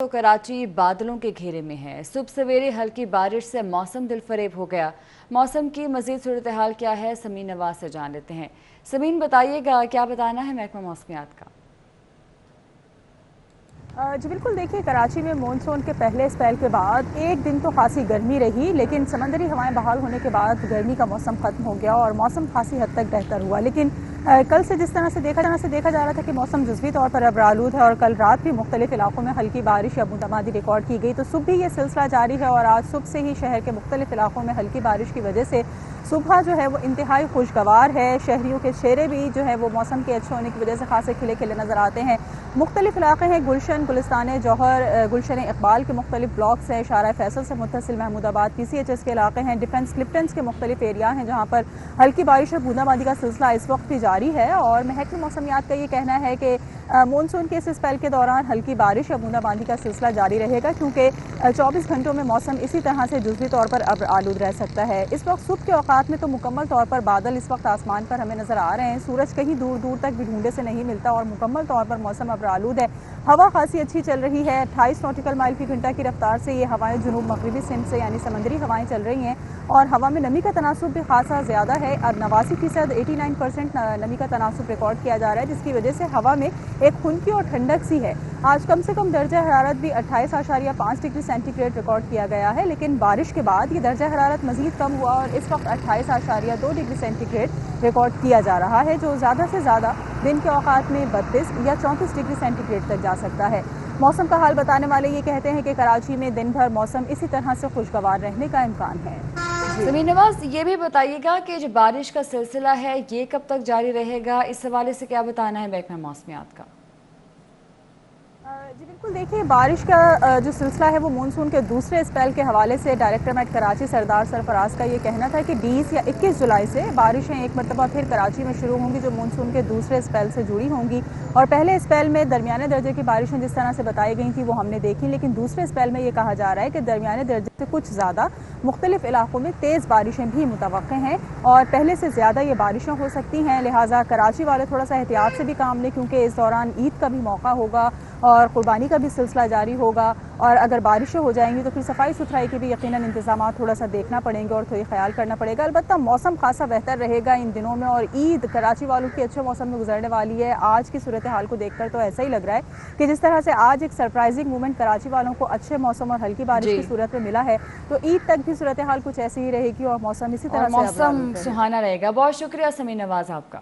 تو کراچی بادلوں کے گھیرے میں ہے۔ صبح سویرے ہلکی بارش سے موسم دل فریب ہو گیا۔ موسم کی مزید صورتحال کیا ہے، سمین نواز سے جان لیتے ہیں۔ سمین بتائیے گا کیا بتانا ہے محکمہ موسمیات کا؟ جی بالکل، دیکھیے کراچی میں مونسون کے پہلے اسپیل کے بعد ایک دن تو خاصی گرمی رہی، لیکن سمندری ہوائیں بحال ہونے کے بعد گرمی کا موسم ختم ہو گیا اور موسم خاصی حد تک بہتر ہوا۔ لیکن کل سے جس طرح سے دیکھا جا رہا تھا کہ موسم جزوی طور پر ابرآلود ہے اور کل رات بھی مختلف علاقوں میں ہلکی بارش یا بوندا ریکارڈ کی گئی، تو صبح بھی یہ سلسلہ جاری ہے اور آج صبح سے ہی شہر کے مختلف علاقوں میں ہلکی بارش کی وجہ سے صبح جو ہے وہ انتہائی خوشگوار ہے۔ شہریوں کے چہرے بھی جو ہے وہ موسم کے اچھے ہونے کی وجہ سے خاصے کھلے کھلے نظر آتے ہیں۔ مختلف علاقے ہیں، گلشن، گلستان جوہر، گلشن اقبال کے مختلف بلاکس ہیں، شارع فیصل سے متصل محمود آباد PCHS کے علاقے ہیں، ڈیفنس کلپٹنز کے مختلف ایریا ہیں جہاں پر ہلکی بارش اور بوندا باندی کا سلسلہ اس وقت بھی جاری ہے۔ اور محکمہ موسمیات کا یہ کہنا ہے کہ مونسون کے اس اسپیل کے دوران ہلکی بارش یا بوندا باندی کا سلسلہ جاری رہے گا، کیونکہ 24 گھنٹوں میں موسم اسی طرح سے جزوی طور پر ابرآلود رہ سکتا ہے۔ اس وقت صبح کے اوقات میں تو مکمل طور پر بادل اس وقت آسمان پر ہمیں نظر آ رہے ہیں، سورج کہیں دور دور تک بھی ڈھونڈے سے نہیں ملتا اور مکمل طور پر موسم ابرآلود ہے۔ ہوا خاصی اچھی چل رہی ہے، 28 نوٹیکل مائل فی گھنٹہ کی رفتار سے یہ ہوائیں جنوب مغربی سمت سے یعنی سمندری ہوائیں چل رہی ہیں اور ہوا میں نمی کا تناسب بھی خاصا زیادہ ہے۔ اب 89% 89% نمی کا تناسب ریکارڈ کیا جا رہا ہے، جس کی وجہ سے ہوا میں ایک خنکی اور ٹھنڈک سی ہے۔ آج کم سے کم درجہ حرارت بھی 28.5 ڈگری سینٹی گریڈ ریکارڈ کیا گیا ہے، لیکن بارش کے بعد یہ درجہ حرارت مزید کم ہوا اور اس وقت 28.2 ڈگری سینٹی گریڈ ریکارڈ کیا جا رہا ہے، جو زیادہ سے زیادہ دن کے اوقات میں 32 یا 34 ڈگری سینٹی گریڈ تک جا سکتا ہے۔ موسم کا حال بتانے والے یہ کہتے ہیں کہ کراچی میں دن بھر موسم اسی طرح سے خوشگوار رہنے کا امکان ہے۔ سمین نواز، یہ بھی بتائیے گا کہ جو بارش کا سلسلہ ہے یہ کب تک جاری رہے گا، اس حوالے سے کیا بتانا ہے محکمہ موسمیات کا؟ جی بالکل، دیکھیے بارش کا جو سلسلہ ہے وہ مونسون کے دوسرے اسپیل کے حوالے سے ڈائریکٹر میٹ کراچی سردار سرفراز کا یہ کہنا تھا کہ 20 یا 21 جولائی سے بارشیں ایک مرتبہ پھر کراچی میں شروع ہوں گی، جو مونسون کے دوسرے اسپیل سے جڑی ہوں گی۔ اور پہلے اسپیل میں درمیانے درجے کی بارشیں جس طرح سے بتائی گئی تھیں وہ ہم نے دیکھی، لیکن دوسرے اسپیل میں یہ کہا جا رہا ہے کہ درمیانے درجے سے کچھ زیادہ مختلف علاقوں میں تیز بارشیں بھی متوقع ہیں اور پہلے سے زیادہ یہ بارشیں ہو سکتی ہیں، لہٰذا کراچی والے تھوڑا سا احتیاط سے بھی کام لیں، کیونکہ اس دوران عید کا بھی موقع ہوگا اور قربانی کا بھی سلسلہ جاری ہوگا، اور اگر بارشیں ہو جائیں گی تو پھر صفائی ستھرائی کے بھی یقیناً انتظامات تھوڑا سا دیکھنا پڑیں گے اور تھوڑی خیال کرنا پڑے گا۔ البتہ موسم خاصا بہتر رہے گا ان دنوں میں اور عید کراچی والوں کی اچھے موسم میں گزرنے والی ہے۔ آج کی صورتحال کو دیکھ کر تو ایسا ہی لگ رہا ہے کہ جس طرح سے آج ایک سرپرائزنگ مومنٹ کراچی والوں کو اچھے موسم اور ہلکی بارش کی صورت میں ملا ہے، تو عید تک بھی صورتحال کچھ ایسی ہی رہے گی اور موسم اسی طرح سے موسم سہانا رہے گا۔ بہت شکریہ سمین نواز آپ کا۔